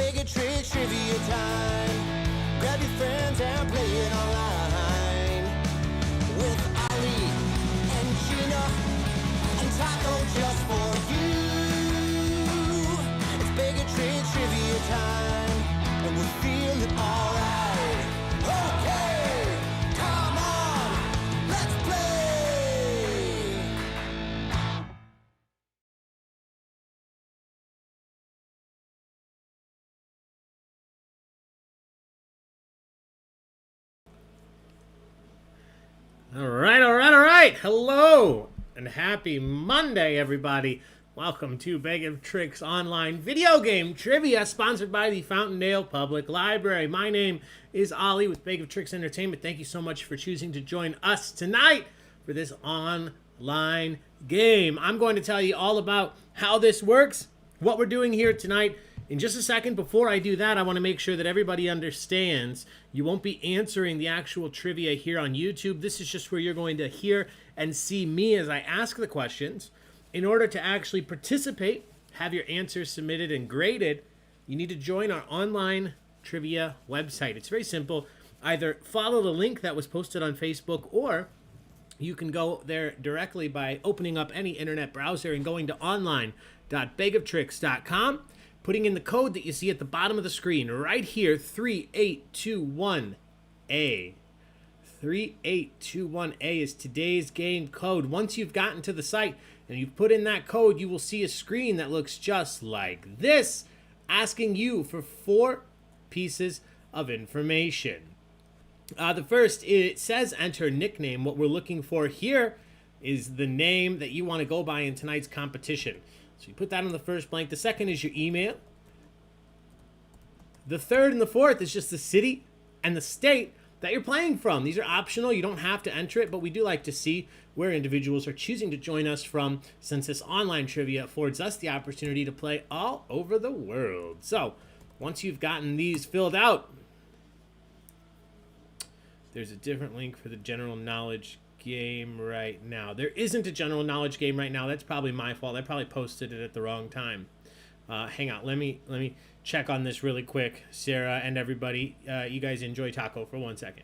Baig Tricks trivia time. Grab your friends and play it online. With Ali and Gina and Taco just for you. It's Baig Tricks trivia time, and we're feeling alright. Okay, come on, let's play. All right. Hello and happy Monday, everybody. Welcome to Baig Tricks Online Video Game Trivia, sponsored by the Fountaindale Public Library. My name is Ollie with Baig Tricks Entertainment. Thank you so much for choosing to join us tonight for this online game. I'm going to tell you all about how this works, what we're doing here tonight. In just a second, before I do that, I want to make sure that everybody understands you won't be answering the actual trivia here on YouTube. This is just where you're going to hear and see me as I ask the questions. In order to actually participate, have your answers submitted and graded, you need to join our online trivia website. It's very simple. Either follow the link that was posted on Facebook, or you can go there directly by opening up any internet browser and going to online.baigoftricks.com. Putting in the code that you see at the bottom of the screen right here, 3821A. 3821A is today's game code. Once you've gotten to the site and you've put in that code, you will see a screen that looks just like this, asking you for 4 pieces of information. The first, it says enter nickname. What we're looking for here is the name that you want to go by in tonight's competition. So you put that on the first blank. The second is your email. The third and the fourth is just the city and the state that you're playing from. These are optional. You don't have to enter it, but we do like to see where individuals are choosing to join us from, since this online trivia affords us the opportunity to play all over the world. So once you've gotten these filled out, there's a different link for the general knowledge game right now. There isn't a general knowledge game right now. That's probably my fault. I probably posted it at the wrong time. Hang on, let me check on this really quick. Sarah and everybody, you guys enjoy Taco for 1 second.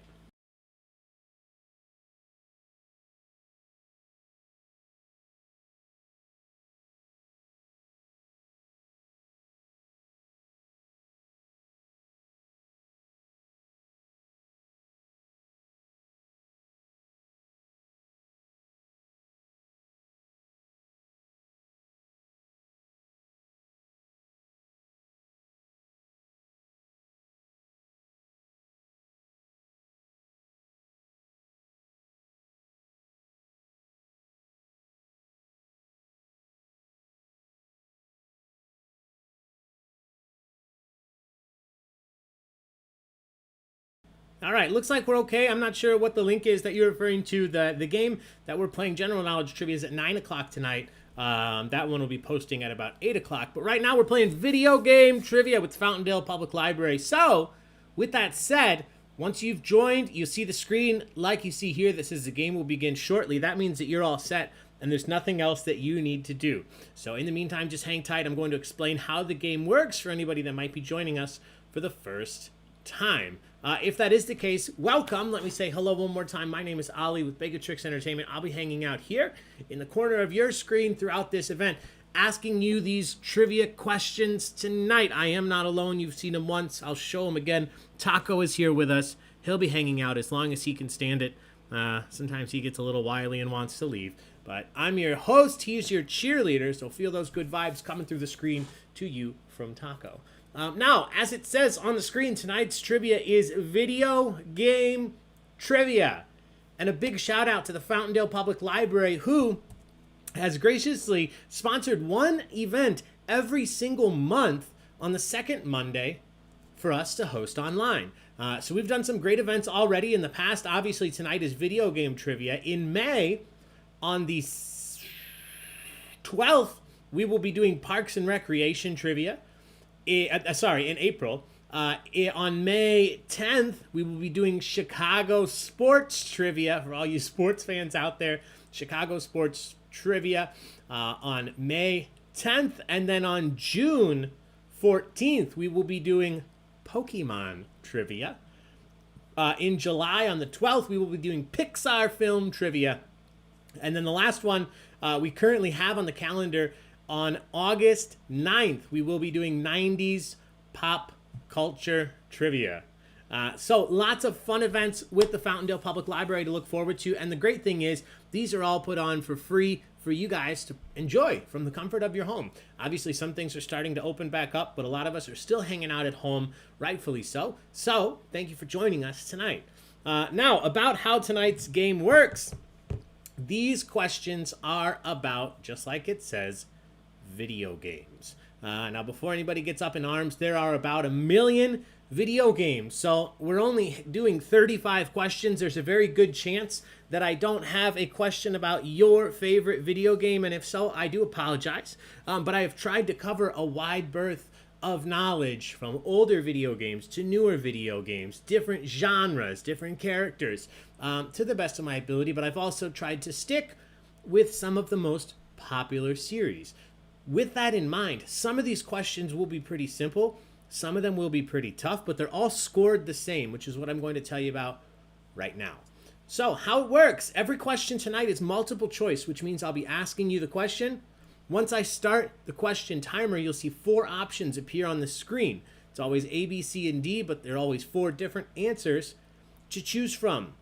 All right, looks like we're okay. I'm not sure what the link is that you're referring to. The game that we're playing, General Knowledge Trivia, is at 9 o'clock tonight. That one will be posting at about 8 o'clock. But right now we're playing Video Game Trivia with Fountaindale Public Library. So, with that said, once you've joined, you'll see the screen like you see here that says the game will begin shortly. That means that you're all set and there's nothing else that you need to do. So in the meantime, just hang tight. I'm going to explain how the game works for anybody that might be joining us for the first time. If that is the case, welcome. Let me say hello one more time. My name is Ollie with Baig Tricks Entertainment. I'll be hanging out here in the corner of your screen throughout this event, asking you these trivia questions tonight. I am not alone. You've seen him once. I'll show him again. Taco is here with us. He'll be hanging out as long as he can stand it. Sometimes he gets a little wily and wants to leave. But I'm your host. He's your cheerleader. So feel those good vibes coming through the screen to you from Taco. Now, as it says on the screen, tonight's trivia is video game trivia. And a big shout out to the Fountaindale Public Library, who has graciously sponsored one event every single month on the second Monday for us to host online. So we've done some great events already in the past. Obviously, tonight is video game trivia. In May, on the 12th, we will be doing Parks and Recreation trivia. In April. On May 10th, we will be doing Chicago sports trivia for all you sports fans out there. Chicago sports trivia on May 10th. And then on June 14th, we will be doing Pokemon trivia. In July, on the 12th, we will be doing Pixar film trivia. And then the last one we currently have on the calendar, on August 9th, we will be doing 90s pop culture trivia. So lots of fun events with the Fountaindale Public Library to look forward to. And the great thing is, these are all put on for free for you guys to enjoy from the comfort of your home. Obviously, some things are starting to open back up, but a lot of us are still hanging out at home, rightfully so. So thank you for joining us tonight. Now, about how tonight's game works. These questions are about, just like it says, video games. Now, before anybody gets up in arms, there are about 1 million video games. So we're only doing 35 questions. There's a very good chance that I don't have a question about your favorite video game. And if so, I do apologize. But I have tried to cover a wide berth of knowledge, from older video games to newer video games, different genres, different characters, to the best of my ability. But I've also tried to stick with some of the most popular series. With that in mind, some of these questions will be pretty simple. Some of them will be pretty tough, but they're all scored the same, which is what I'm going to tell you about right now. So how it works, every question tonight is multiple choice, which means I'll be asking you the question. Once I start the question timer, you'll see 4 options appear on the screen. It's always A, B, C, and D, but there are always 4 different answers to choose from.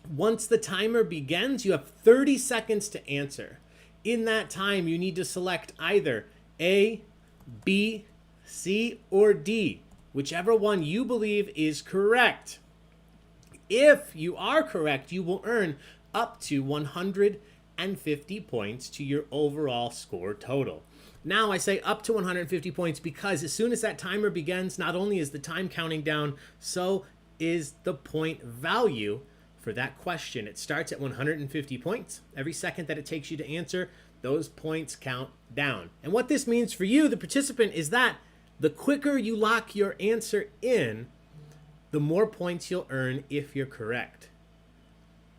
Once the timer begins, you have 30 seconds to answer. In that time, you need to select either A, B, C, or D, whichever one you believe is correct. If you are correct, you will earn up to 150 points to your overall score total. Now, I say up to 150 points because as soon as that timer begins, not only is the time counting down, so is the point value for that question. It starts at 150 points. Every second that it takes you to answer, those points count down. And what this means for you, the participant, is that the quicker you lock your answer in, the more points you'll earn if you're correct.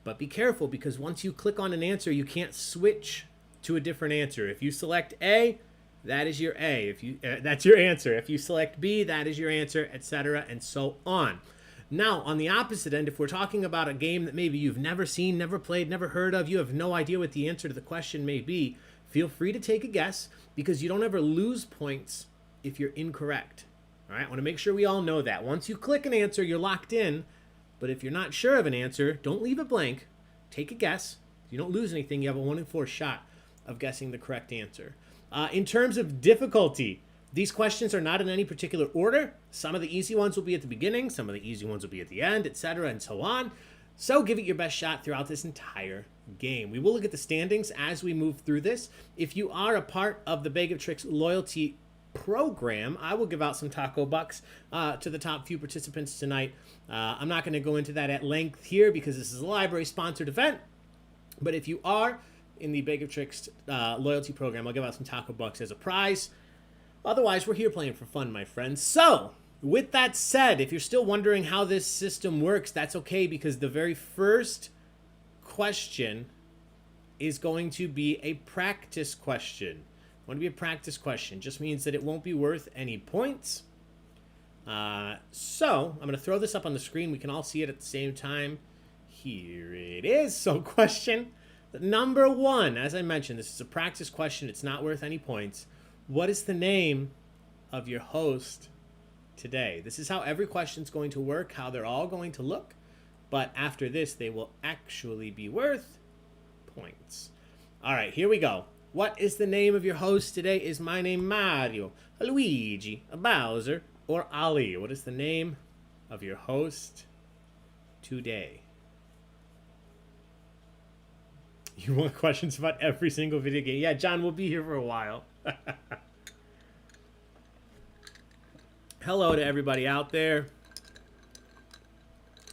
But be careful, because once you click on an answer, you can't switch to a different answer. If you select A, that is your A. That's your answer. If you select B, that is your answer, etc., and so on. Now, on the opposite end, if we're talking about a game that maybe you've never seen, never played, never heard of, you have no idea what the answer to the question may be, feel free to take a guess, because you don't ever lose points if you're incorrect. All right, I want to make sure we all know that. Once you click an answer, you're locked in. But if you're not sure of an answer, don't leave it blank. Take a guess. If you don't lose anything, you have a 1 in 4 shot of guessing the correct answer. In terms of difficulty, these questions are not in any particular order. Some of the easy ones will be at the beginning, some of the easy ones will be at the end, etc., and so on. So give it your best shot throughout this entire game. We will look at the standings as we move through this. If you are a part of the Baig of Tricks loyalty program, I will give out some taco bucks to the top few participants tonight. I'm not going to go into that at length here because this is a library sponsored event, but if you are in the Baig of Tricks loyalty program, I'll give out some taco bucks as a prize. Otherwise, we're here playing for fun, my friends. So with that said, if you're still wondering how this system works, that's okay, because the very first question is going to be a practice question. Want to be a practice question. Just means that it won't be worth any points. So I'm going to throw this up on the screen. We can all see it at the same time. Here it is. So question number 1. As I mentioned, this is a practice question. It's not worth any points. What is the name of your host today? This is how every question is going to work, how they're all going to look. But after this, they will actually be worth points. All right, here we go. What is the name of your host today? Is my name Mario, Luigi, Bowser, or Ali? What is the name of your host today? You want questions about every single video game? Yeah, John, we'll be here for a while. Hello to everybody out there.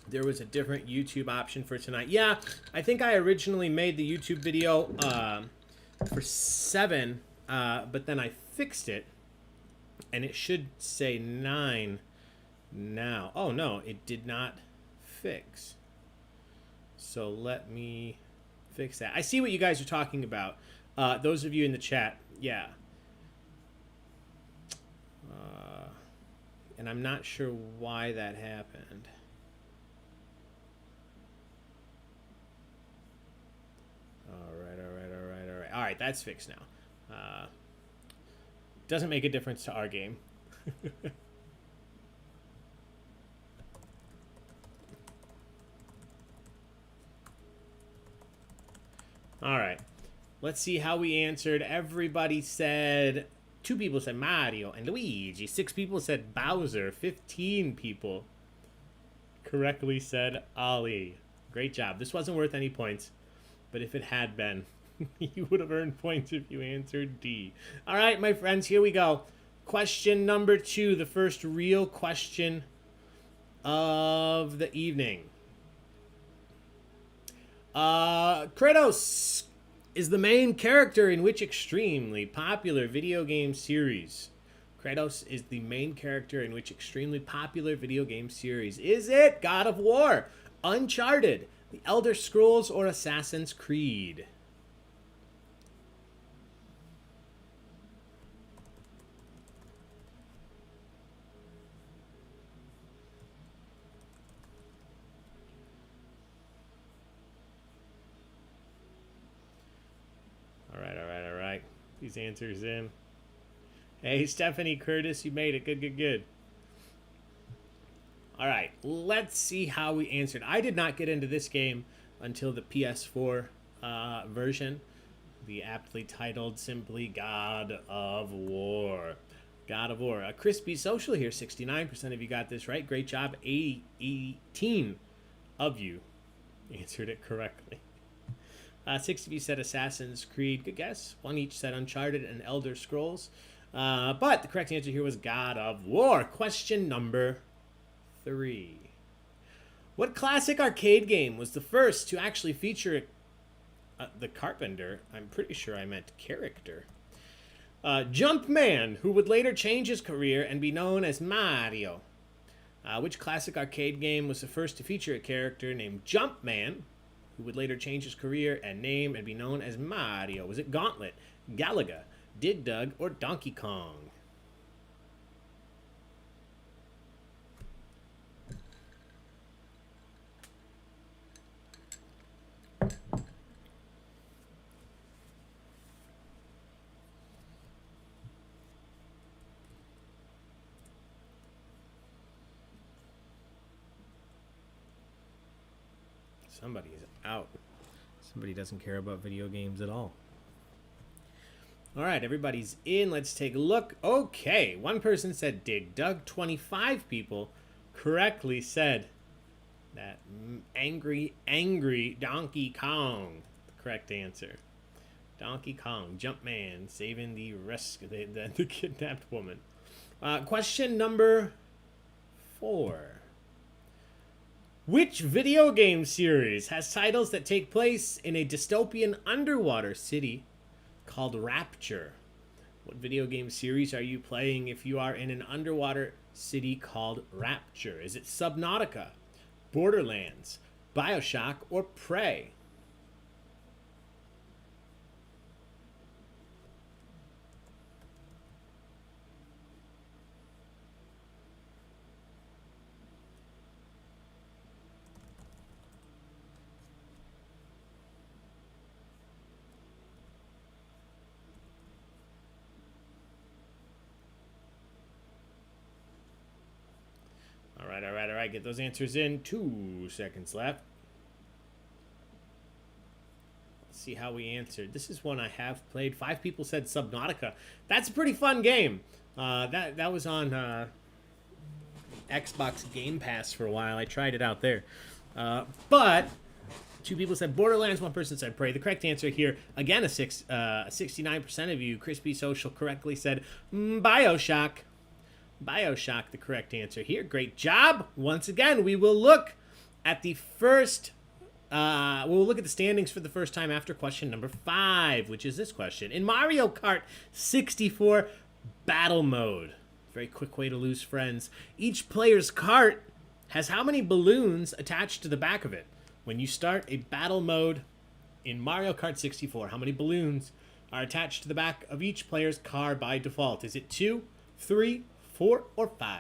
There was a different YouTube option for tonight. Yeah, I think I originally made the YouTube video for 7, but then I fixed it, and it should say 9 now. Oh, no, it did not fix. So let me fix that. I see what you guys are talking about. Those of you in the chat, yeah. And I'm not sure why that happened. All right, that's fixed now. Doesn't make a difference to our game. All right, let's see how we answered. Everybody said, 2 people said Mario and Luigi. 6 people said Bowser. 15 people correctly said Ollie. Great job. This wasn't worth any points, but if it had been, you would have earned points if you answered D. All right, my friends, here we go. Question number 2, the first real question of the evening. Kratos is the main character in which extremely popular video game series? Kratos is the main character in which extremely popular video game series? Is it God of War, Uncharted, The Elder Scrolls, or Assassin's Creed? All right. These answers in. Hey, Stephanie Curtis, you made it. Good. All right, let's see how we answered. I did not get into this game until the PS4 version, the aptly titled simply God of War. God of War. Crispy Social here, 69% of you got this right. Great job. 18 of you answered it correctly. 6 of you said Assassin's Creed. Good guess. 1 each said Uncharted and Elder Scrolls. But the correct answer here was God of War. Question number 3. What classic arcade game was the first to actually feature the Carpenter? I'm pretty sure I meant character. Jumpman, who would later change his career and be known as Mario. Which classic arcade game was the first to feature a character named Jumpman, who would later change his career and name and be known as Mario? Was it Gauntlet, Galaga, Dig Dug, or Donkey Kong? Somebody is out. Somebody doesn't care about video games at all. All right, everybody's in. Let's take a look. Okay, 1 person said Dig Dug. 25 people correctly said that angry Donkey Kong. The correct answer. Donkey Kong, Jumpman, saving the kidnapped woman. Question number 4. Which video game series has titles that take place in a dystopian underwater city called Rapture? What video game series are you playing if you are in an underwater city called Rapture? Is it Subnautica, Borderlands, BioShock, or Prey? All right. Get those answers in. 2 seconds left. Let's see how we answered. This is one I have played. 5 people said Subnautica. That's a pretty fun game. That was on Xbox Game Pass for a while. I tried it out there. But 2 people said Borderlands. 1 person said Prey. The correct answer here, again, 69% of you, Crispy Social, correctly said BioShock. BioShock, the correct answer here. Great job. Once again, we will look at the standings for the first time after question number 5, which is this question. In Mario Kart 64 Battle Mode, very quick way to lose friends, each player's cart has how many balloons attached to the back of it? When you start a battle mode in Mario Kart 64, how many balloons are attached to the back of each player's car by default? Is it 2, 3, 4 or 5.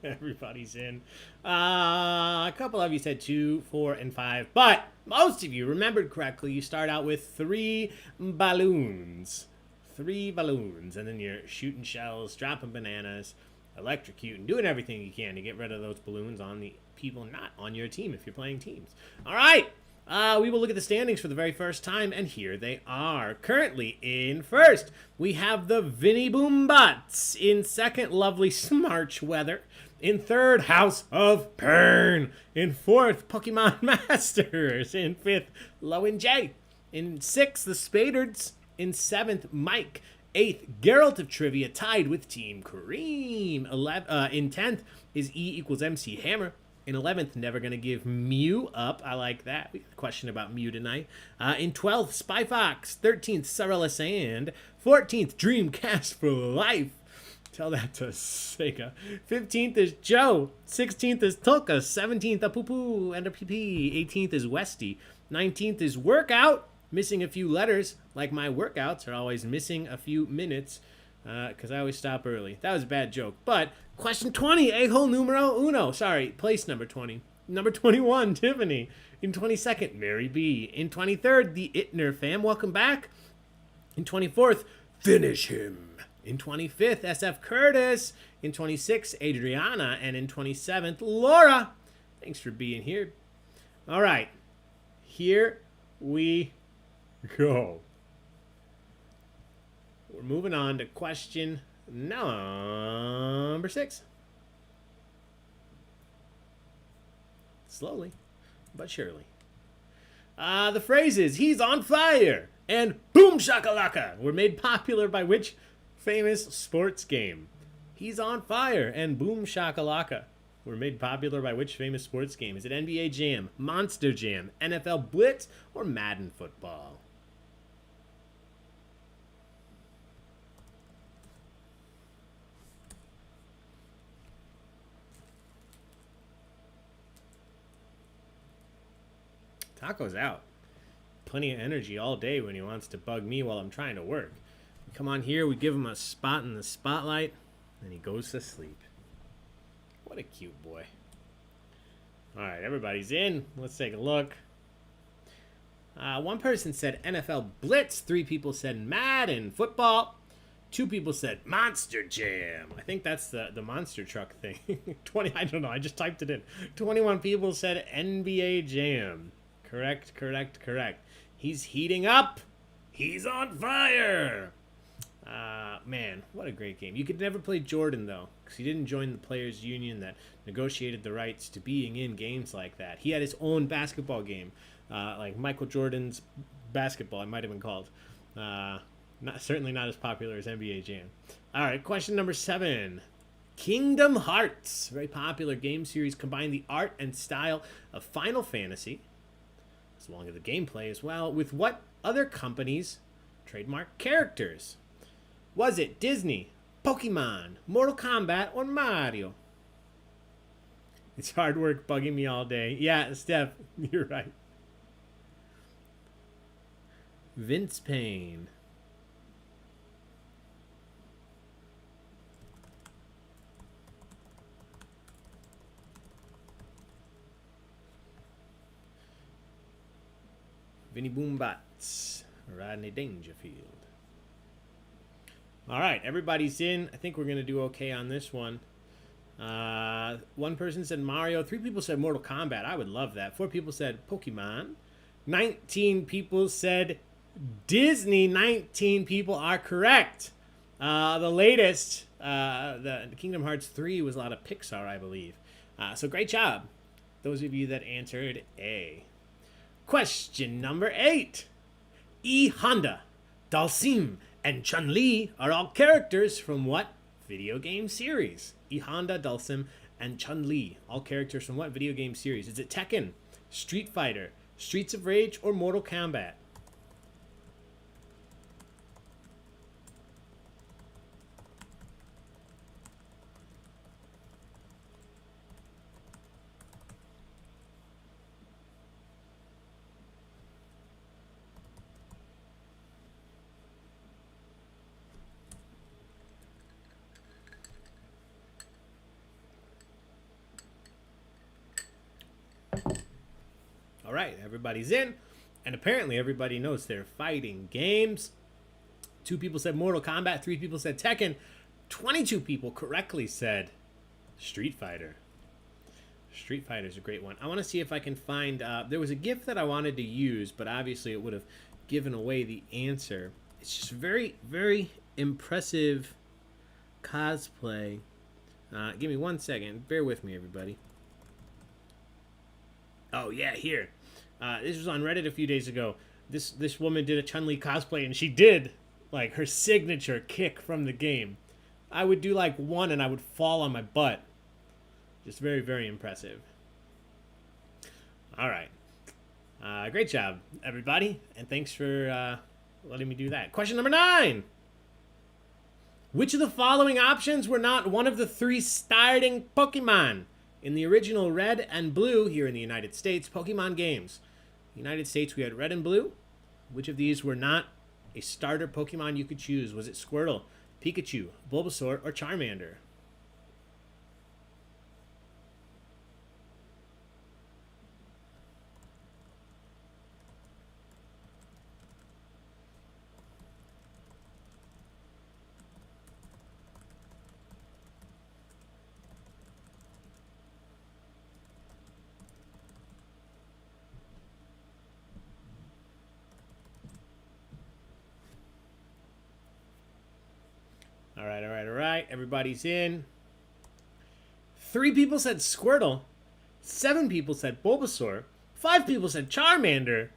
Everybody's in. A couple of you said 2, 4, and 5, but most of you remembered correctly. You start out with 3 balloons. 3 balloons, and then you're shooting shells, dropping bananas, electrocuting, doing everything you can to get rid of those balloons on the people not on your team if you're playing teams. All right. We will look at the standings for the very first time, and here they are. Currently in first, we have the Vinny Boombots. In second, lovely Smarch Weather. In third, House of Pern. In fourth, Pokemon Masters. In fifth, Lowen J. In sixth, the Spadards. In seventh, Mike. Eighth, Geralt of Trivia, tied with Team Kareem. In 10th is E equals MC Hammer. In 11th, Never Gonna Give Mew Up. I like that. We got a question about Mew tonight. In 12th, Spy Fox. 13th, Sorella Sand. 14th, Dreamcast for Life. Tell that to Sega. 15th is Joe. 16th is Tulka. 17th, a Poo-Poo and a PP. 18th is Westy. 19th is Workout. Missing a few letters, like my workouts are always missing a few minutes because I always stop early. That was a bad joke. But question 20, a-hole numero uno. Sorry, place number 20. Number 21, Tiffany. In 22nd, Mary B. In 23rd, the Itner fam. Welcome back. In 24th, Finish Him. In 25th, SF Curtis. In 26th, Adriana. And in 27th, Laura. Thanks for being here. All right. Here we go. We're moving on to question number 6. Slowly, but surely. The phrases, he's on fire, and boom shakalaka were made popular by which famous sports game? He's on fire, and boom shakalaka were made popular by which famous sports game? Is it NBA Jam, Monster Jam, NFL Blitz, or Madden Football? Taco's out. Plenty of energy all day when he wants to bug me while I'm trying to work. We come on here, we give him a spot in the spotlight, and he goes to sleep. What a cute boy. All right, everybody's in. Let's take a look. One person said NFL Blitz. 3 people said Madden Football. 2 people said Monster Jam. I think that's the monster truck thing. 20, I don't know. I just typed it in. 21 people said NBA Jam. Correct. He's heating up. He's on fire. Man, what a great game. You could never play Jordan, though, because he didn't join the Players Union that negotiated the rights to being in games like that. He had his own basketball game, like Michael Jordan's basketball, it might have been called. Certainly not as popular as NBA Jam. All right, question number 7. Kingdom Hearts, very popular game series, combined the art and style of Final Fantasy, as long as the gameplay as well, with what other companies' trademark characters? Was it Disney, Pokemon, Mortal Kombat, or Mario? It's hard work bugging me all day. Yeah, Steph, you're right. Vince Payne. Vinny Boombots. Rodney Dangerfield. All right, everybody's in. I think we're going to do okay on this one. One person said Mario. 3 people said Mortal Kombat. I would love that. 4 people said Pokemon. 19 people said Disney. 19 people are correct. The latest, the Kingdom Hearts 3 was a lot of Pixar, I believe. So great job. those of you that answered A. Question number 8. E. Honda, Dalsim, and Chun-Li are all characters from what video game series? E. Honda, Dalsim, and Chun-Li, all characters from what video game series? Is it Tekken, Street Fighter, Streets of Rage, or Mortal Kombat? All right, everybody's in, and apparently everybody knows they're fighting games. 2 people said Mortal Kombat, 3 people said Tekken, 22 people correctly said Street Fighter. Street Fighter's a great one. I want to see if I can find, there was a GIF that I wanted to use, but obviously it would have given away the answer. It's just very, very impressive cosplay. Give me 1 second. Bear with me, everybody. Oh, yeah, here. This was on Reddit a few days ago. This woman did a Chun-Li cosplay, and she did, like, her signature kick from the game. I would do, like, one, and I would fall on my butt. Just very, very impressive. All right. Great job, everybody, and thanks for letting me do that. Question number 9. Which of the following options were not one of the 3 starting Pokemon in the original Red and Blue, here in the United States, Pokemon games? United States, we had Red and Blue. Which of these were not a starter Pokemon you could choose? Was it Squirtle, Pikachu, Bulbasaur, or Charmander? All right. Everybody's in. 3 people said Squirtle. 7 people said Bulbasaur. 5 people said Charmander.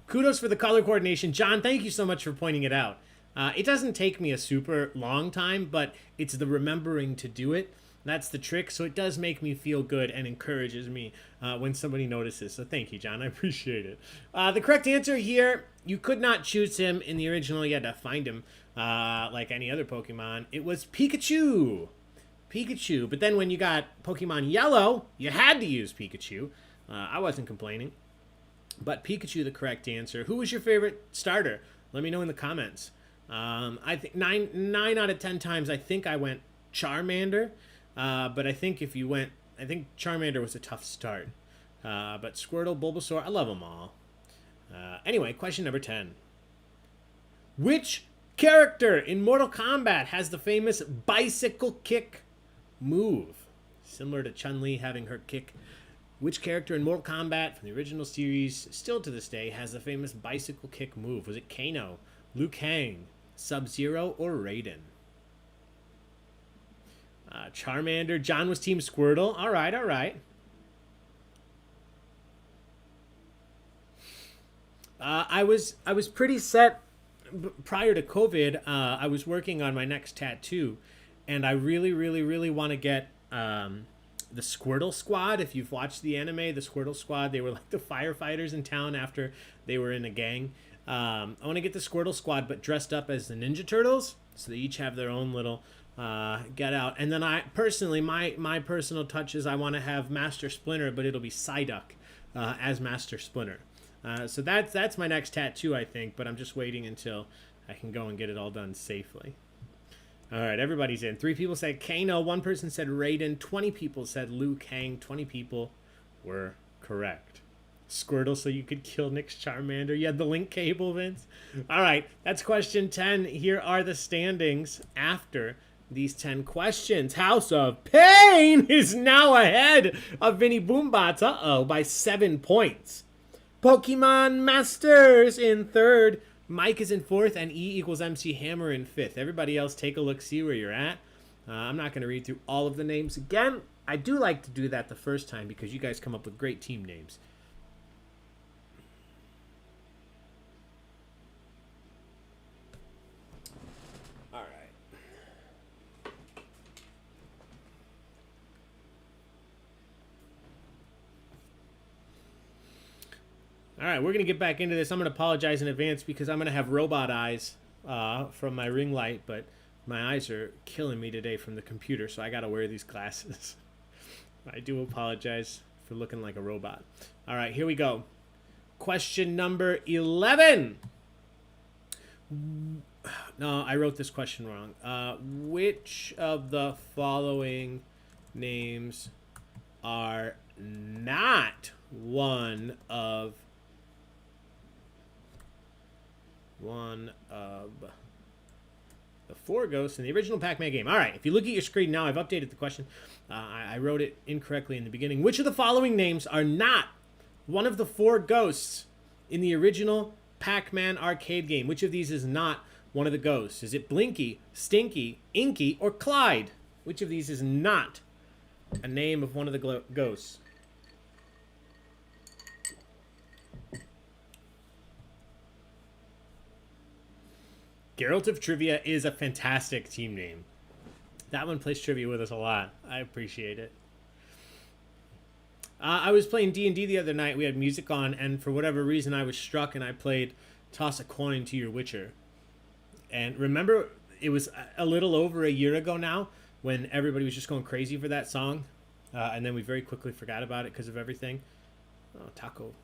Kudos for the color coordination. John, thank you so much for pointing it out. It doesn't take me a super long time, but it's the remembering to do it. That's the trick, so it does make me feel good and encourages me when somebody notices. So thank you, John. I appreciate it. The correct answer here, you could not choose him in the original. You had to find him like any other Pokemon. It was Pikachu. Pikachu. But then when you got Pokemon Yellow, you had to use Pikachu. I wasn't complaining. But Pikachu, the correct answer. Who was your favorite starter? Let me know in the comments. I think 9 out of 10 times, I think I went Charmander. But I think if you went, I think Charmander was a tough start. But Squirtle, Bulbasaur, I love them all. Anyway, question number 10. Which character in Mortal Kombat has the famous bicycle kick move? Similar to Chun-Li having her kick. Which character in Mortal Kombat from the original series, still to this day, has the famous bicycle kick move? Was it Kano, Liu Kang, Sub-Zero, or Raiden? Charmander. John was Team Squirtle. All right. I was pretty set prior to COVID. I was working on my next tattoo, and I really want to get the Squirtle Squad. If you've watched the anime, the Squirtle Squad, they were like the firefighters in town after they were in a gang. I want to get the Squirtle Squad, but dressed up as the Ninja Turtles, so they each have their own little get out. And then I personally, my personal touch is I want to have Master Splinter, but it'll be Psyduck as Master Splinter. So that's my next tattoo, I think, but I'm just waiting until I can go and get it all done safely. All right, everybody's in. 3 people said Kano, 1 person said Raiden, 20 people said Liu Kang, 20 people were correct. Squirtle, so you could kill Nick's Charmander. You had the link cable, Vince. All right, that's question 10. Here are the standings after these 10 questions. House of Pain is now ahead of Vinny Boombots, by 7 points. Pokemon Masters in 3rd. Mike is in 4th, and E equals MC Hammer in 5th. Everybody else, take a look, see where you're at. I'm not going to read through all of the names again. I do like to do that the first time because you guys come up with great team names. All right. All right, we're going to get back into this. I'm going to apologize in advance because I'm going to have robot eyes from my ring light, but my eyes are killing me today from the computer, so I got to wear these glasses. I do apologize for looking like a robot. All right, here we go. Question number 11. No, I wrote this question wrong. Which of the following names are not one of the 4 ghosts in the original Pac-Man game? All right, if you look at your screen now, I've updated the question. I wrote it incorrectly in the beginning. Which of the following names are not one of the 4 ghosts in the original Pac-Man arcade game? Which of these is not one of the ghosts? Is it Blinky, Stinky, Inky, or Clyde? Which of these is not a name of one of the ghosts? Geralt of Trivia is a fantastic team name. That one plays trivia with us a lot. I appreciate it. I was playing D&D the other night. We had music on, and for whatever reason, I was struck, and I played Toss a Coin to Your Witcher. And remember, it was a little over a year ago now when everybody was just going crazy for that song. And then we very quickly forgot about it because of everything. Oh, Taco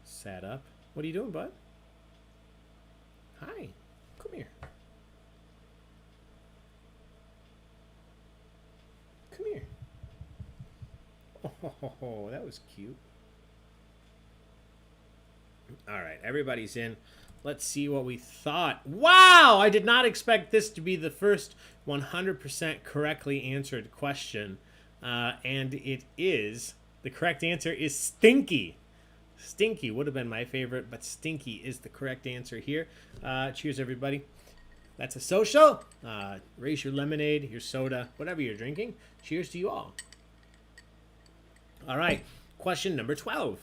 sat up. What are you doing, bud? Hi. Come here. Come here. Oh, that was cute. All right, everybody's in. Let's see what we thought. Wow! I did not expect this to be the first 100% correctly answered question. And it is. The correct answer is Stinky. Stinky would have been my favorite, but Stinky is the correct answer here. Cheers, everybody. That's a social. Raise your lemonade, your soda, whatever you're drinking. Cheers to you all. All right, question number 12.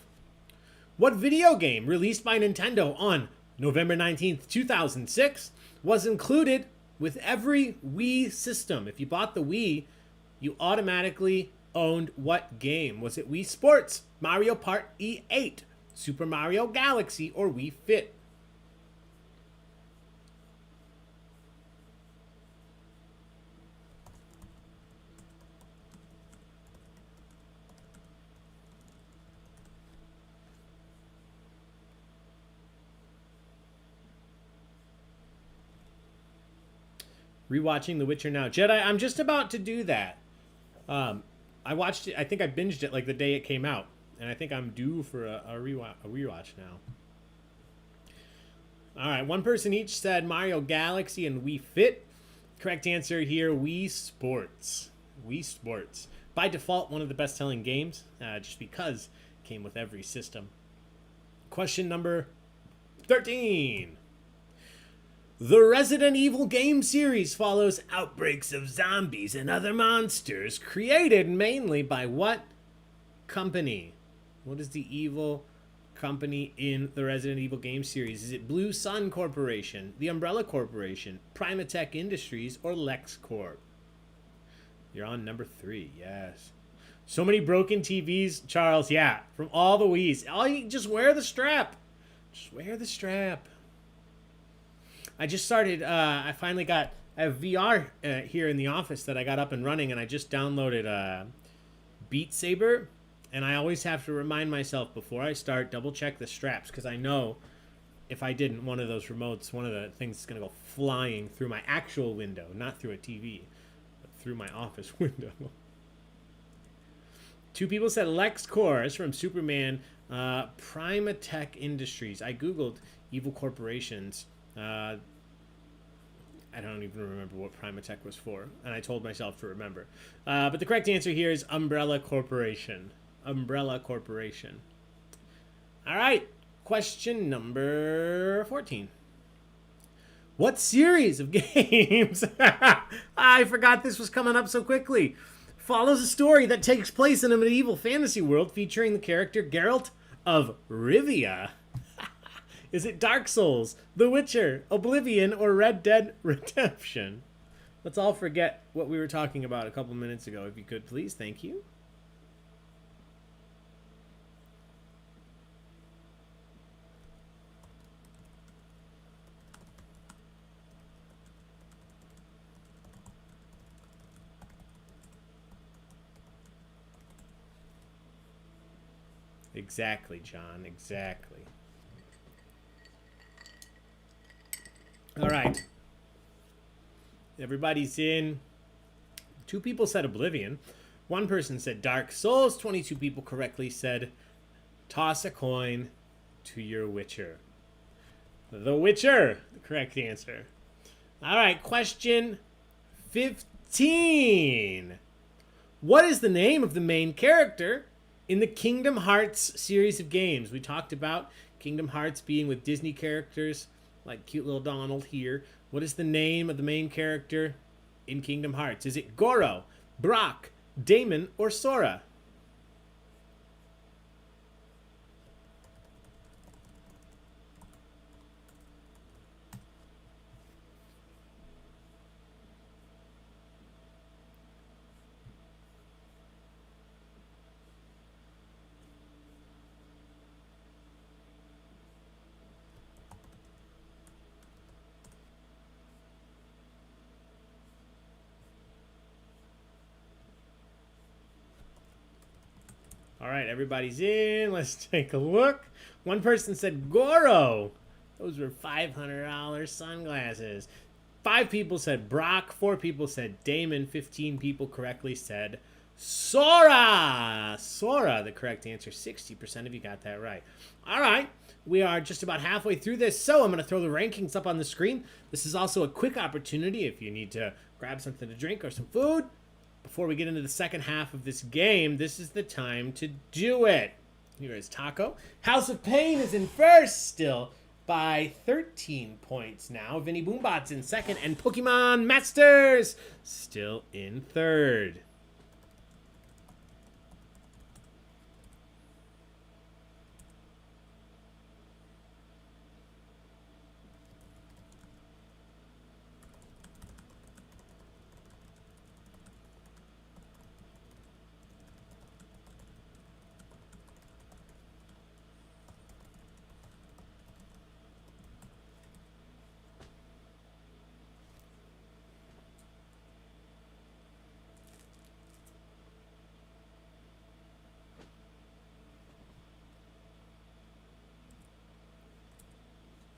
What video game released by Nintendo on November 19th, 2006 was included with every Wii system? If you bought the Wii, you automatically owned what game? Was it Wii Sports, Mario Kart E8, Super Mario Galaxy, or Wii Fit? Rewatching The Witcher now. Jedi, I'm just about to do that. I watched it. I think I binged it like the day it came out. And I think I'm due for a rewatch now. All right, one person each said Mario Galaxy and Wii Fit. Correct answer here, Wii Sports. Wii Sports. By default, one of the best-selling games, just because it came with every system. Question number 13. The Resident Evil game series follows outbreaks of zombies and other monsters created mainly by what company? What is the evil company in the Resident Evil game series? Is it Blue Sun Corporation, the Umbrella Corporation, Primatech Industries, or LexCorp? You're on number 3, yes. So many broken TVs, Charles, yeah, from all the Wiis. Just wear the strap. Just wear the strap. I just started, I finally got a VR here in the office that I got up and running, and I just downloaded Beat Saber, and I always have to remind myself before I start, double check the straps, because I know if I didn't, one of those remotes, one of the things is going to go flying through my actual window, not through a TV, but through my office window. 2 people said LexCorp is from Superman. Primatech Industries. I googled evil corporations. I don't even remember what Primatech was for, and I told myself to remember. But the correct answer here is Umbrella Corporation. Umbrella Corporation. All right, question number 14. What series of games? I forgot this was coming up so quickly. follows a story that takes place in a medieval fantasy world featuring the character Geralt of Rivia. Is it Dark Souls, The Witcher, Oblivion, or Red Dead Redemption? Let's all forget what we were talking about a couple minutes ago, if you could, please. Thank you. Exactly, John. Exactly. All right. Everybody's in. 2 people said Oblivion. 1 person said Dark Souls. 22 people correctly said toss a coin to your Witcher. The Witcher, the correct answer. All right, question 15. What is the name of the main character in the Kingdom Hearts series of games? We talked about Kingdom Hearts being with Disney characters, like cute little Donald here. What is the name of the main character in Kingdom Hearts? Is it Goro, Brock, Damon, or Sora? All right, everybody's in. Let's take a look. 1 person said Goro. Those were $500 sunglasses. 5 people said Brock. 4 people said Damon. 15 people correctly said Sora. Sora, the correct answer. 60% of you got that right. All right, we are just about halfway through this, so I'm going to throw the rankings up on the screen. This is also a quick opportunity if you need to grab something to drink or some food. Before we get into the second half of this game, this is the time to do it. Here is Taco. House of Pain is in first still by 13 points now. Vinny Boombot's in second, and Pokemon Masters still in third.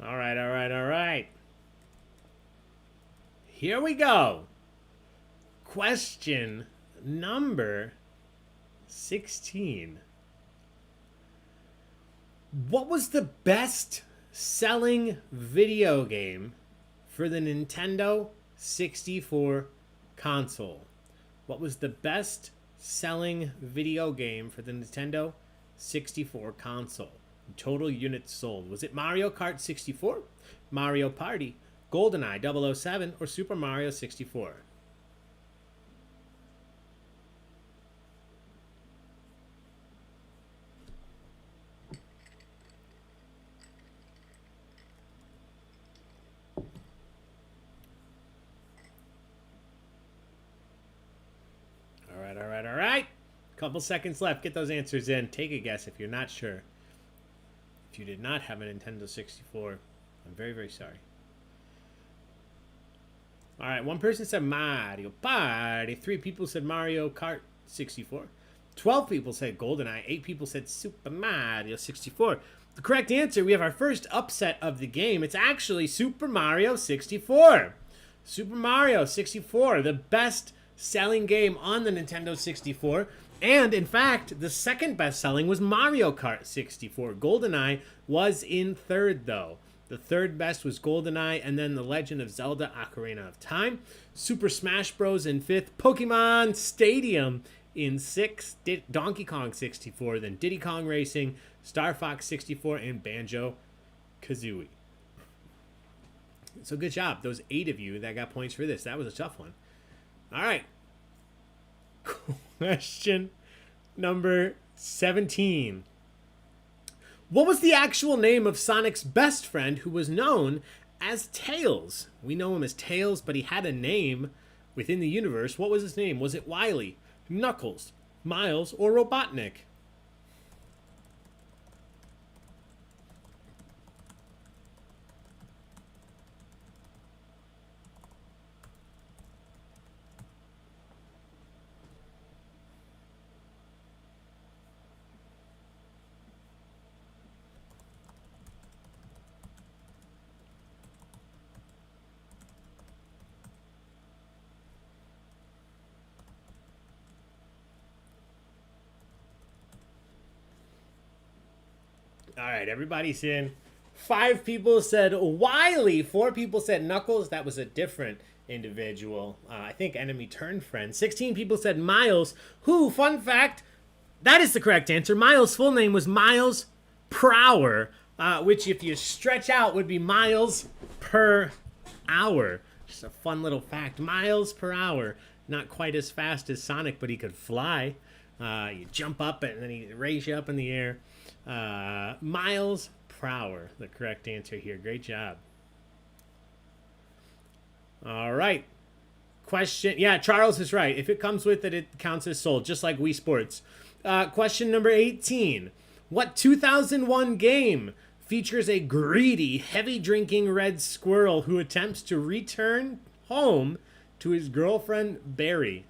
All right, all right, all right. Here we go. Question number 16. What was the best selling video game for the Nintendo 64 console? What was the best selling video game for the Nintendo 64 console? Total units sold. Was it Mario Kart 64, Mario Party, GoldenEye 007, or Super Mario 64? All right, all right, all right. Couple seconds left. Get those answers in. Take a guess if you're not sure. If you did not have a Nintendo 64, I'm very, very sorry. All right, 1 person said Mario Party. 3 people said Mario Kart 64. 12 people said GoldenEye. 8 people said Super Mario 64. The correct answer, we have our first upset of the game. It's actually Super Mario 64. Super Mario 64, the best selling game on the Nintendo 64. And, in fact, the second best-selling was Mario Kart 64. GoldenEye was in third, though. The third best was GoldenEye, and then The Legend of Zelda Ocarina of Time. Super Smash Bros. In fifth. Pokemon Stadium in sixth. Donkey Kong 64, then Diddy Kong Racing, Star Fox 64, and Banjo-Kazooie. So good job, those 8 of you that got points for this. That was a tough one. All right. Question number 17. What was the actual name of Sonic's best friend who was known as Tails? We know him as Tails, but he had a name within the universe. What was his name? Was it Wily, Knuckles, Miles, or Robotnik? All right, everybody's in. 5 people said Wily. 4 people said Knuckles. That was a different individual. I think enemy turned friend. 16 people said Miles, who, fun fact, that is the correct answer. Miles' full name was Miles per hour, which if you stretch out would be miles per hour. Just a fun little fact. Miles per hour. Not quite as fast as Sonic, but he could fly. You jump up and then he raise you up in the air. Miles per hour, the correct answer here. Great job. All right. Question. Yeah, Charles is right. If it comes with it, it counts as sold, just like Wii Sports. Question number 18. What 2001 game features a greedy, heavy-drinking red squirrel who attempts to return home to his girlfriend, Barry?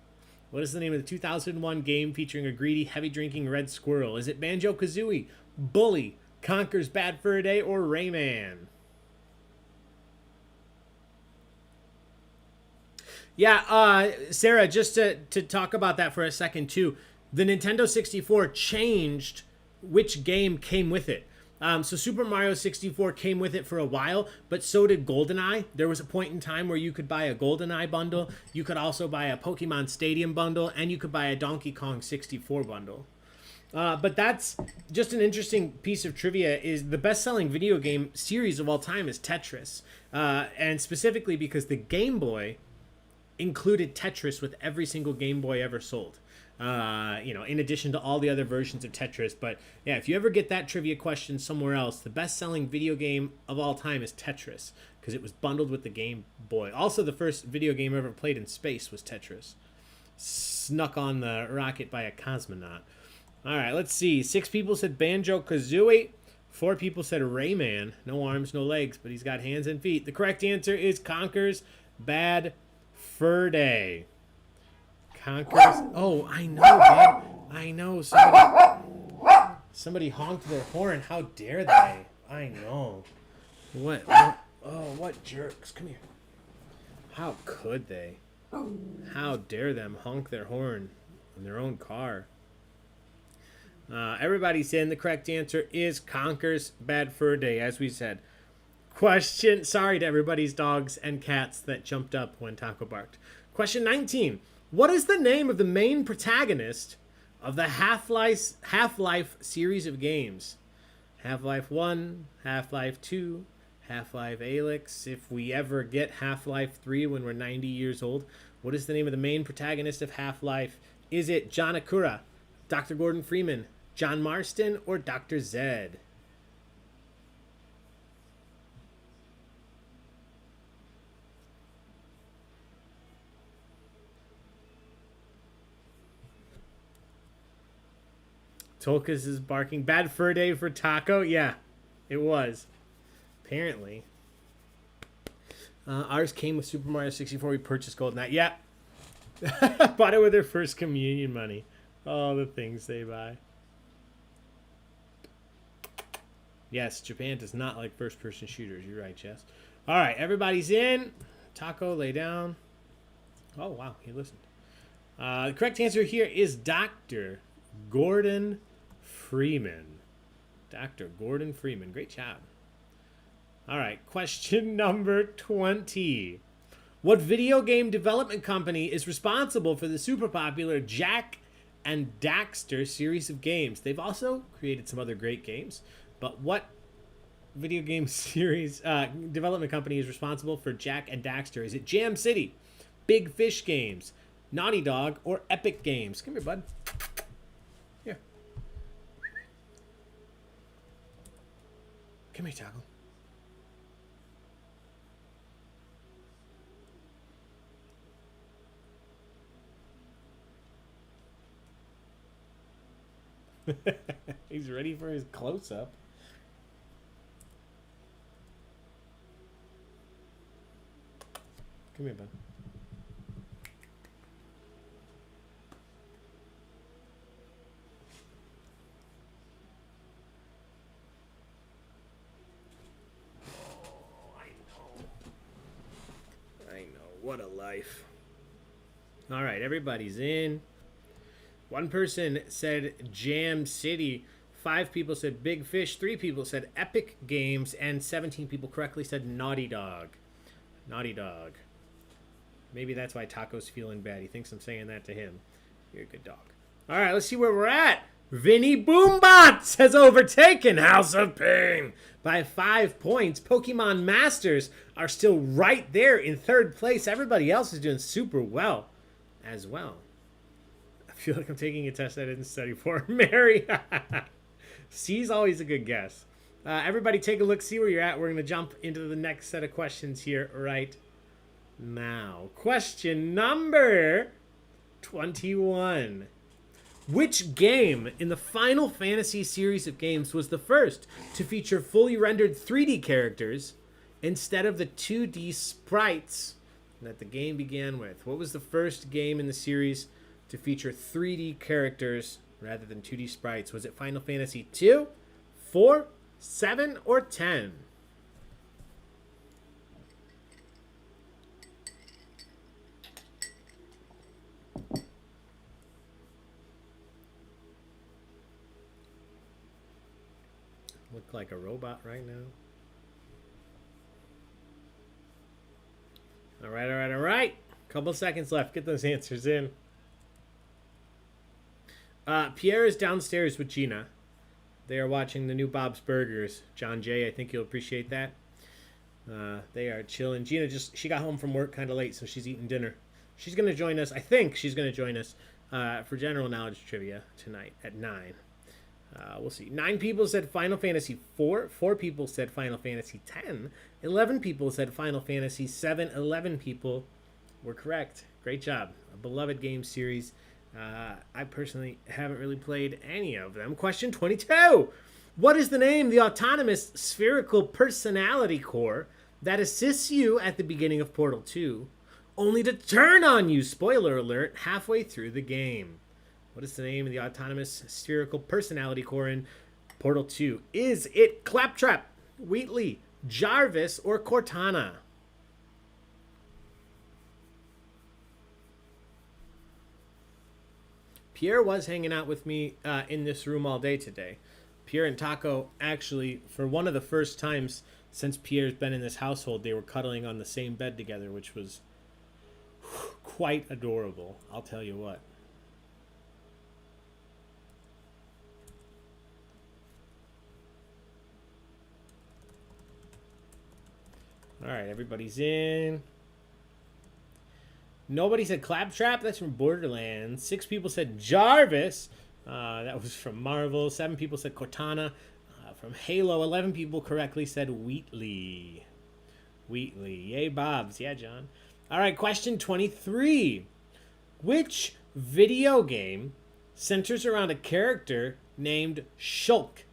What is the name of the 2001 game featuring a greedy, heavy-drinking red squirrel? Is it Banjo-Kazooie, Bully, Conker's Bad Fur Day, or Rayman? Yeah, Sarah, just to talk about that for a second, too. The Nintendo 64 changed which game came with it. So Super Mario 64 came with it for a while, but so did GoldenEye. There was a point in time where you could buy a GoldenEye bundle. You could also buy a Pokemon Stadium bundle, and you could buy a Donkey Kong 64 bundle. But that's just an interesting piece of trivia. Is the best-selling video game series of all time is Tetris, and specifically because the Game Boy included Tetris with every single Game Boy ever sold. In addition to all the other versions of Tetris. But yeah, if you ever get that trivia question somewhere else, the best-selling video game of all time is Tetris because it was bundled with the Game Boy. Also, the first video game ever played in space was Tetris. Snuck on the rocket by a cosmonaut. All right, let's see. 6 people said Banjo-Kazooie. 4 people said Rayman. No arms, no legs, but he's got hands and feet. The correct answer is Conker's Bad Fur Day. Conker's. Oh, I know, bud. I know. Somebody honked their horn. How dare they? I know. What? Oh, what jerks. Come here. How could they? How dare them honk their horn in their own car? Everybody's in. The correct answer is Conker's Bad Fur Day, as we said. Question. Sorry to everybody's dogs and cats that jumped up when Taco barked. Question 19. What is the name of the main protagonist of the Half-Life series of games? Half-Life 1, Half-Life 2, Half-Life Alyx. If we ever get Half-Life 3 when we're 90 years old, what is the name of the main protagonist of Half-Life? Is it John Akura, Dr. Gordon Freeman, John Marston, or Dr. Zed? Tolkas is barking. Bad Fur Day for Taco? Yeah, it was. Apparently. Ours came with Super Mario 64. We purchased GoldenEye. Yeah. Bought it with their first communion money. All the things they buy. Yes, Japan does not like first-person shooters. You're right, Jess. All right, everybody's in. Taco, lay down. Oh, wow, he listened. The correct answer here is Dr. Gordon Freeman. Dr. Gordon Freeman. Great job. All right, question number 20. What video game development company is responsible for the super popular Jak and Daxter series of games? They've also created some other great games, but what video game series development company is responsible for Jak and Daxter? Is it Jam City, Big Fish Games, Naughty Dog, or Epic Games? Come here, bud. Here. Come here, Toggle. He's ready for his close-up. Come here, bud. I know. What a life. All right, everybody's in. One person said Jam City. 5 people said Big Fish. 3 people said Epic Games. And 17 people correctly said Naughty Dog. Naughty Dog. Maybe that's why Taco's feeling bad. He thinks I'm saying that to him. You're a good dog. All right, let's see where we're at. Vinny Boombots has overtaken House of Pain by 5 points. Pokemon Masters are still right there in 3rd place. Everybody else is doing super well as well. I feel like I'm taking a test I didn't study for. Mary. C's always a good guess. Everybody take a look, see where you're at. We're going to jump into the next set of questions here right now. Question number 21. Which game in the Final Fantasy series of games was the first to feature fully rendered 3D characters instead of the 2D sprites that the game began with? What was the first game in the series to feature 3D characters rather than 2D sprites? Was it Final Fantasy 2, 4, 7, or 10? Look like a robot right now. All right. Couple seconds left. Get those answers in. Pierre is downstairs with Gina. They are watching the new Bob's Burgers. John Jay, I think you'll appreciate that. They are chilling. Gina she got home from work kind of late, so she's eating dinner. She's going to join us. I think she's going to join us for general knowledge trivia tonight at 9. We'll see. 9 people said Final Fantasy 4. 4 people said Final Fantasy 10. 11 people said Final Fantasy 7. 11 people were correct. Great job. A beloved game series. I personally haven't really played any of them. Question 22. What is the name of the autonomous spherical personality core that assists you at the beginning of Portal 2, only to turn on you, spoiler alert, halfway through the game? What is the name of the autonomous spherical personality core in Portal 2? Is it Claptrap, Wheatley, Jarvis, or Cortana? Pierre was hanging out with me in this room all day today. Pierre and Taco actually, for one of the first times since Pierre's been in this household, they were cuddling on the same bed together, which was quite adorable. I'll tell you what. All right, everybody's in. Nobody said Claptrap. That's from Borderlands. 6 people said Jarvis. That was from Marvel. 7 people said Cortana from Halo. 11 people correctly said Wheatley. Wheatley. Yay, Bobs. Yeah, John. All right, question 23. Which video game centers around a character named Shulk?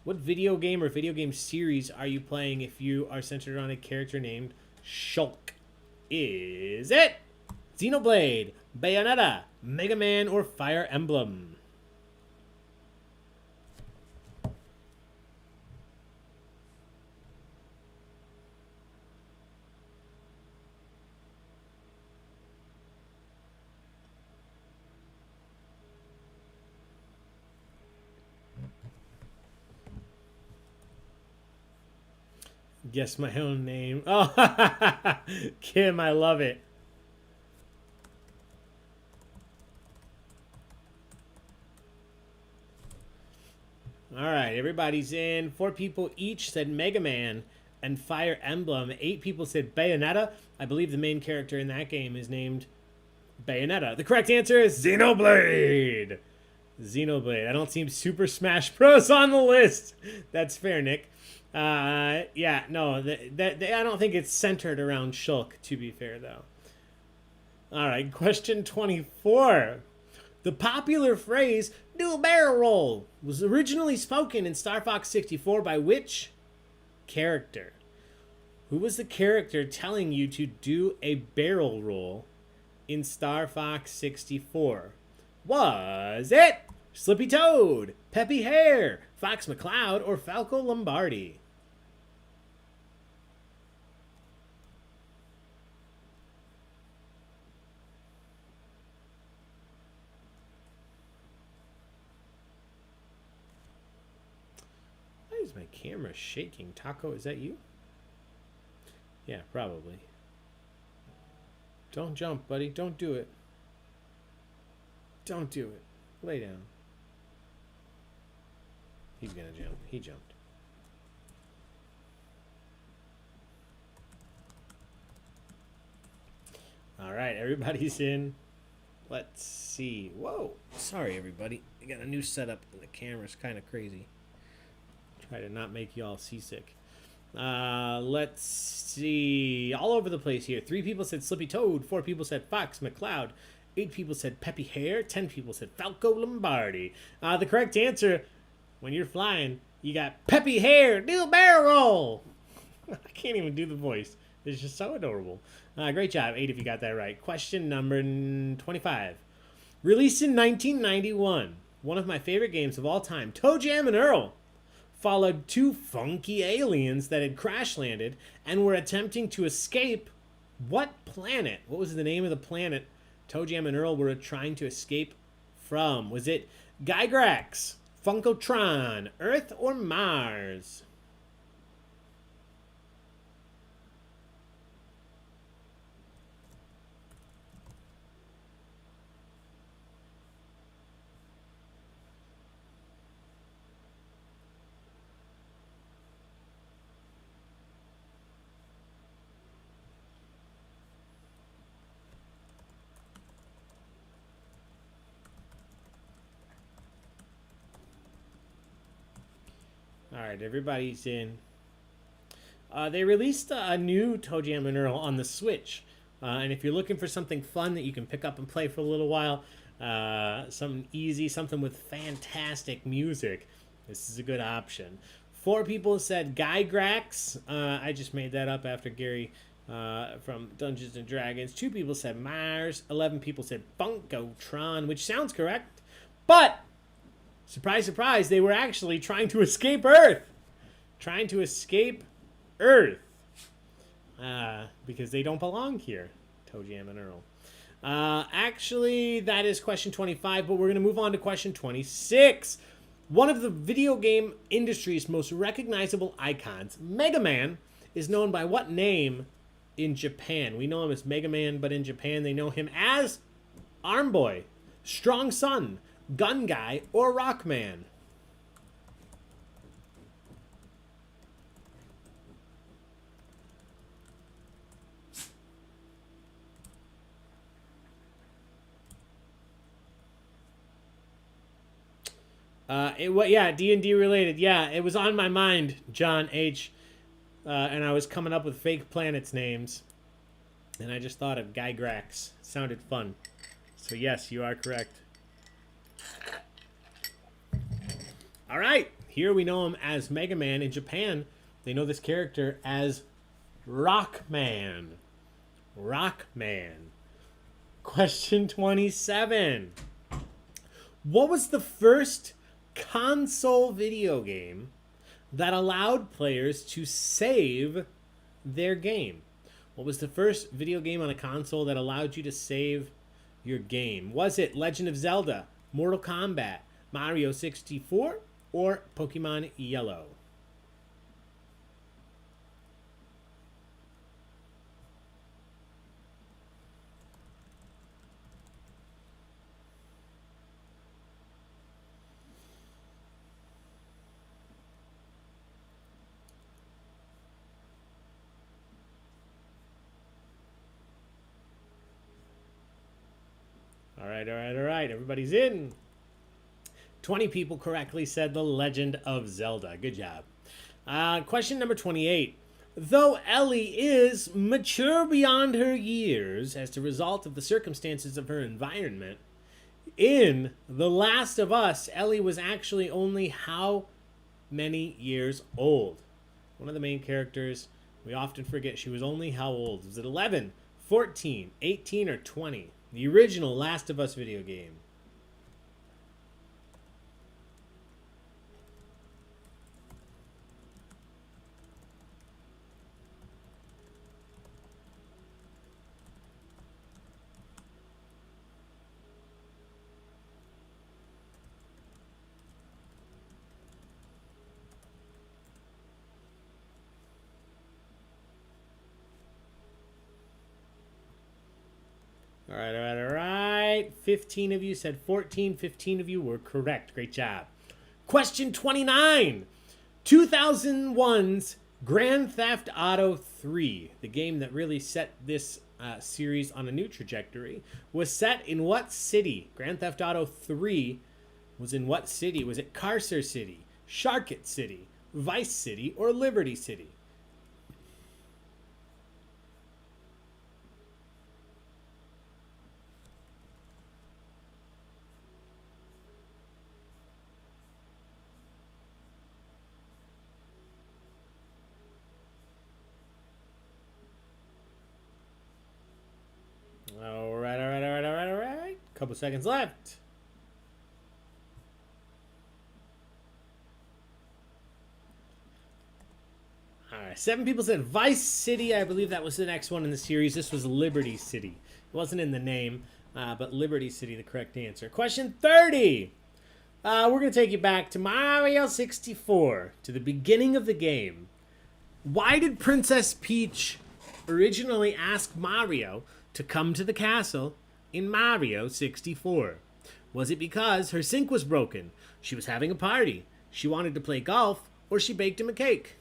What video game or video game series are you playing if you are centered around a character named Shulk? Is it Xenoblade, Bayonetta, Mega Man, or Fire Emblem? Guess my own name. Oh, Kim, I love it. All right, everybody's in. 4 people each said Mega Man and Fire Emblem. 8 people said Bayonetta. I believe the main character in that game is named Bayonetta. The correct answer is Xenoblade. Xenoblade. I don't see Super Smash Bros. On the list. That's fair, Nick. Yeah, no, I don't think it's centered around Shulk, to be fair, though. All right, question 24. The popular phrase, do a barrel roll, was originally spoken in Star Fox 64 by which character? Who was the character telling you to do a barrel roll in Star Fox 64? Was it Slippy Toad, Peppy Hare, Fox McCloud, or Falco Lombardi? Why is my camera shaking? Taco, is that you? Yeah, probably. Don't jump, buddy. Don't do it. Don't do it. Lay down. He's gonna jump. He jumped. All right, everybody's in. Let's see. Whoa. Sorry, everybody. I got a new setup, and the camera's kind of crazy. Try to not make you all seasick. Let's see. All over the place here. 3 people said Slippy Toad. 4 people said Fox McCloud. 8 people said Peppy Hare. 10 people said Falco Lombardi. The correct answer, when you're flying, you got Peppy Hare. Do a barrel roll. I can't even do the voice. It's just so adorable. Great job, 8, if you got that right. Question number 25. Released in 1991, one of my favorite games of all time, Toe Jam and Earl followed 2 funky aliens that had crash landed and were attempting to escape what planet? What was the name of the planet Toe Jam and Earl were trying to escape from? Was it Gygrax, Funkotron, Earth, or Mars? All right, everybody's in. They released a new Toe Jam and Earl on the Switch. And if you're looking for something fun that you can pick up and play for a little while, something easy, something with fantastic music, this is a good option. 4 people said Gygrax. I just made that up after Gary from Dungeons and Dragons. 2 people said Mars. 11 people said Funkotron, which sounds correct. But surprise, surprise, they were actually trying to escape Earth. Trying to escape Earth. Because they don't belong here, Toe Jam and Earl. Actually, that is question 25, but we're going to move on to question 26. One of the video game industry's most recognizable icons, Mega Man, is known by what name in Japan? We know him as Mega Man, but in Japan they know him as Arm Boy, Strong Son, Gun Guy, or Rockman. Yeah, D&D related. Yeah, it was on my mind, John H. And I was coming up with fake planets names. And I just thought of Gygrax. Sounded fun. So yes, you are correct. All right, here we know him as Mega Man. In Japan, they know this character as Rockman. Rockman. Question 27. What was the first console video game that allowed players to save their game? What was the first video game on a console that allowed you to save your game? Was it Legend of Zelda, Mortal Kombat, Mario 64, or Pokemon Yellow? All right. Everybody's in. 20 people correctly said The Legend of Zelda. Good job. Question number 28. Though Ellie is mature beyond her years as a result of the circumstances of her environment, in The Last of Us, Ellie was actually only how many years old? One of the main characters, we often forget she was only how old? Was it 11, 14, 18, or 20? The original Last of Us video game. All right. 15 of you said 14. 15 of you were correct. Great job. Question 29. 2001's Grand Theft Auto 3, the game that really set this series on a new trajectory, was set in what city? Grand Theft Auto 3 was in what city? Was it Carcer City, Sharkit City, Vice City, or Liberty City? All right. Couple seconds left. All right. 7 people said Vice City. I believe that was the next one in the series. This was Liberty City. It wasn't in the name, but Liberty City, the correct answer. Question 30. We're going to take you back to Mario 64, to the beginning of the game. Why did Princess Peach originally ask Mario to come to the castle in Mario 64? Was it because her sink was broken, she was having a party, she wanted to play golf, or she baked him a cake?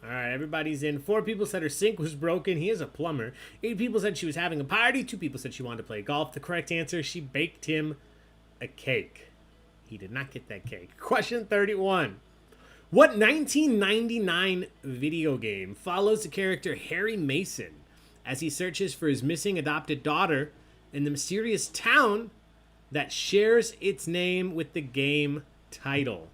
All right, everybody's in. 4 people said her sink was broken. He is a plumber. 8 people said she was having a party. 2 people said she wanted to play golf. The correct answer, she baked him a cake. He did not get that cake. Question 31. What 1999 video game follows the character Harry Mason as he searches for his missing adopted daughter in the mysterious town that shares its name with the game title?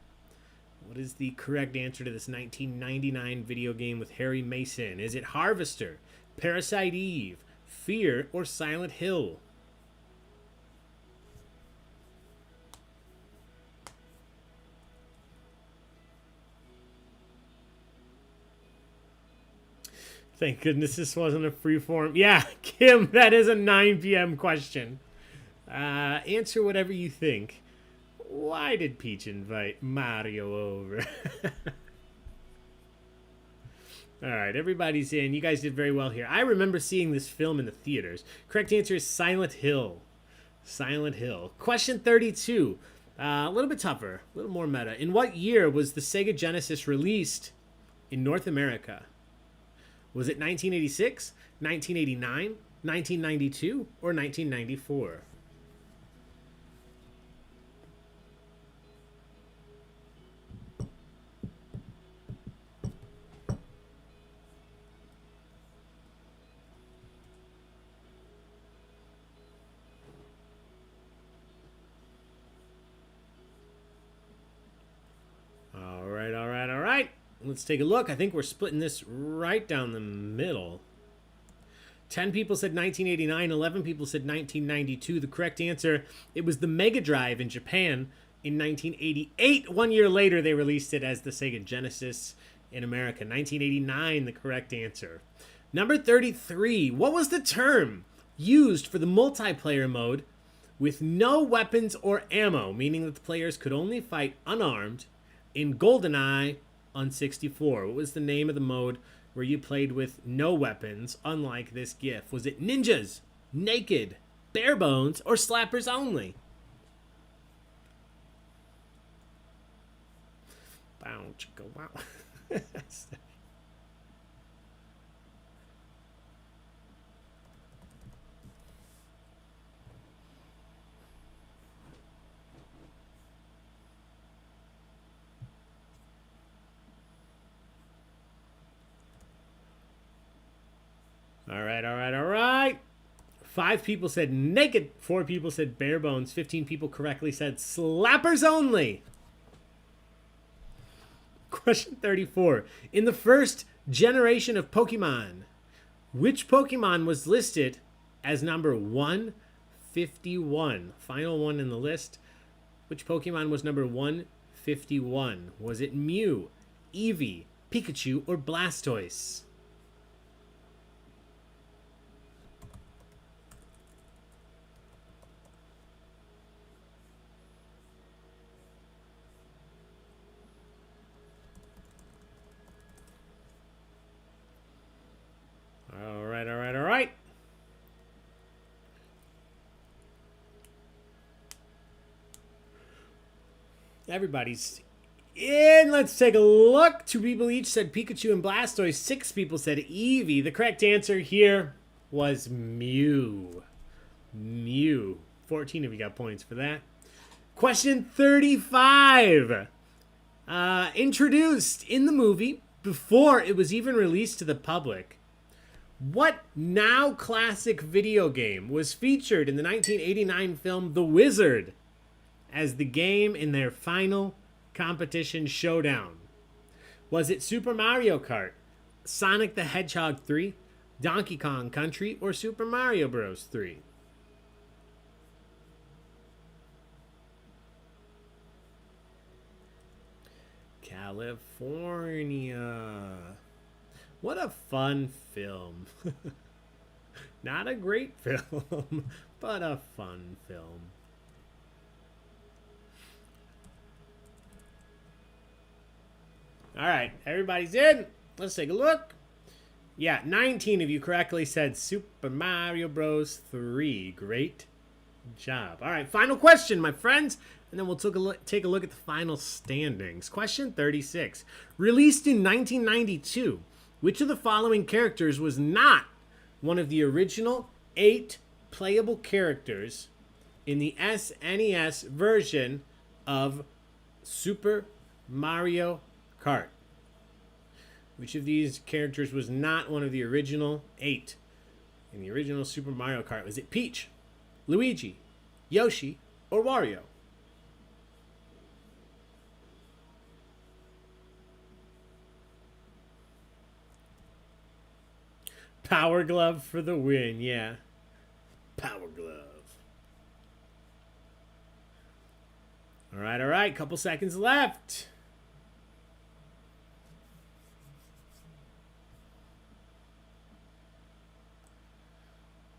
What is the correct answer to this 1999 video game with Harry Mason? Is it Harvester, Parasite Eve, Fear, or Silent Hill? Thank goodness this wasn't a free form. Yeah, Kim, that is a 9 p.m. question. Answer whatever you think. Why did Peach invite Mario over? All right, everybody's in. You guys did very well here. I remember seeing this film in the theaters. Correct answer is Silent Hill. Silent Hill. Question 32. A little bit tougher, a little more meta. In what year was the Sega Genesis released in North America? Was it 1986, 1989, 1992, or 1994? All right. Let's take a look. I think we're splitting this right down the middle. 10 people said 1989. 11 people said 1992. The correct answer, it was the Mega Drive in Japan in 1988. 1 year later, they released it as the Sega Genesis in America. 1989, the correct answer. Number 33. What was the term used for the multiplayer mode with no weapons or ammo, meaning that the players could only fight unarmed in GoldenEye on 64. What was the name of the mode where you played with no weapons, unlike this GIF? Was it Ninjas, Naked, Bare Bones, or Slappers Only? Bow, chicka, wow. All right. 5 people said Naked. 4 people said Bare Bones. 15 people correctly said Slappers Only. Question 34. In the first generation of Pokemon, which Pokemon was listed as number 151? Final one in the list. Which Pokemon was number 151? Was it Mew, Eevee, Pikachu, or Blastoise? All right. Everybody's in. Let's take a look. 2 people each said Pikachu and Blastoise. 6 people said Eevee. The correct answer here was Mew. Mew. 14 of you got points for that. Question 35. Introduced in the movie before it was even released to the public. What now classic video game was featured in the 1989 film The Wizard as the game in their final competition showdown? Was it Super Mario Kart, Sonic the Hedgehog 3, Donkey Kong Country, or Super Mario Bros. 3? California. What a fun film. Not a great film, but a fun film. All right, everybody's in. Let's take a look. Yeah, 19 of you correctly said Super Mario Bros. 3. Great job. All right, final question, my friends. And then we'll take a look at the final standings. Question 36. Released in 1992, which of the following characters was not one of the original 8 playable characters in the SNES version of Super Mario Kart? Which of these characters was not one of the original 8 in the original Super Mario Kart? Was it Peach, Luigi, Yoshi, or Wario? Power Glove for the win, yeah. Power Glove. All right. Couple seconds left.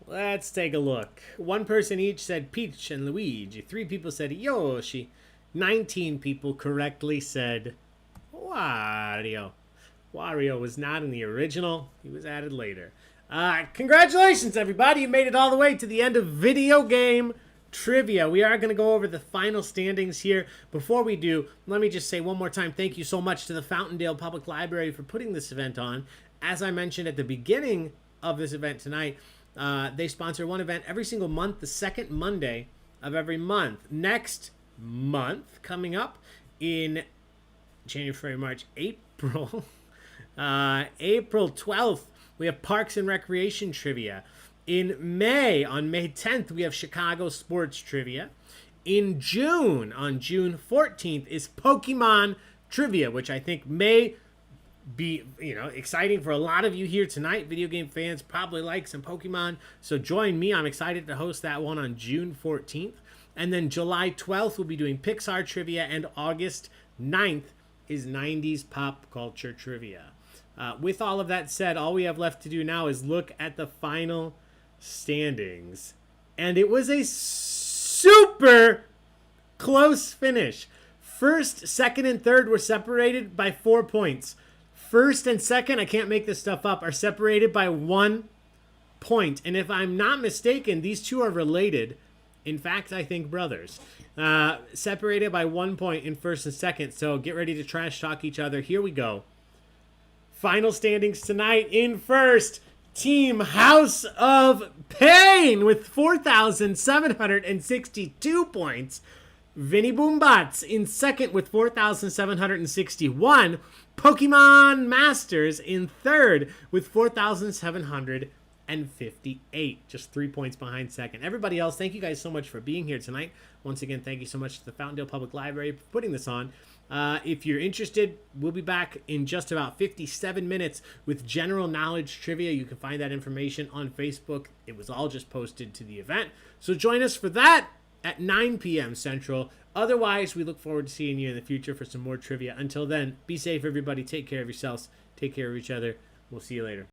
Let's take a look. 1 person each said Peach and Luigi. 3 people said Yoshi. 19 people correctly said Wario. Wario was not in the original. He was added later. Congratulations, everybody. You made it all the way to the end of video game trivia. We are going to go over the final standings here. Before we do, let me just say one more time, thank you so much to the Fountaindale Public Library for putting this event on. As I mentioned at the beginning of this event tonight, they sponsor one event every single month, the second Monday of every month. Next month, coming up in January, February, March, April, April 12th, we have Parks and Recreation Trivia. In May, on May 10th, we have Chicago Sports Trivia. In June, on June 14th, is Pokemon Trivia, which I think may be, exciting for a lot of you here tonight. Video game fans probably like some Pokemon, so join me. I'm excited to host that one on June 14th. And then July 12th, we'll be doing Pixar Trivia, and August 9th is 90s Pop Culture Trivia. With all of that said, all we have left to do now is look at the final standings. And it was a super close finish. First, second, and third were separated by 4 points. First and second, I can't make this stuff up, are separated by 1 point. And if I'm not mistaken, these two are related. In fact, I think brothers. Separated by 1 point in first and second. So get ready to trash talk each other. Here we go. Final standings tonight. In first, Team House of Pain with 4,762 points. Vinny Boombats in second with 4,761. Pokemon Masters in third with 4,758. Just 3 points behind second. Everybody else, thank you guys so much for being here tonight. Once again, thank you so much to the Fountaindale Public Library for putting this on. If you're interested, we'll be back in just about 57 minutes with general knowledge trivia. You can find that information on Facebook. It was all just posted to the event. So join us for that at 9 p.m. Central. Otherwise, we look forward to seeing you in the future for some more trivia. Until then, be safe, everybody. Take care of yourselves. Take care of each other. We'll see you later.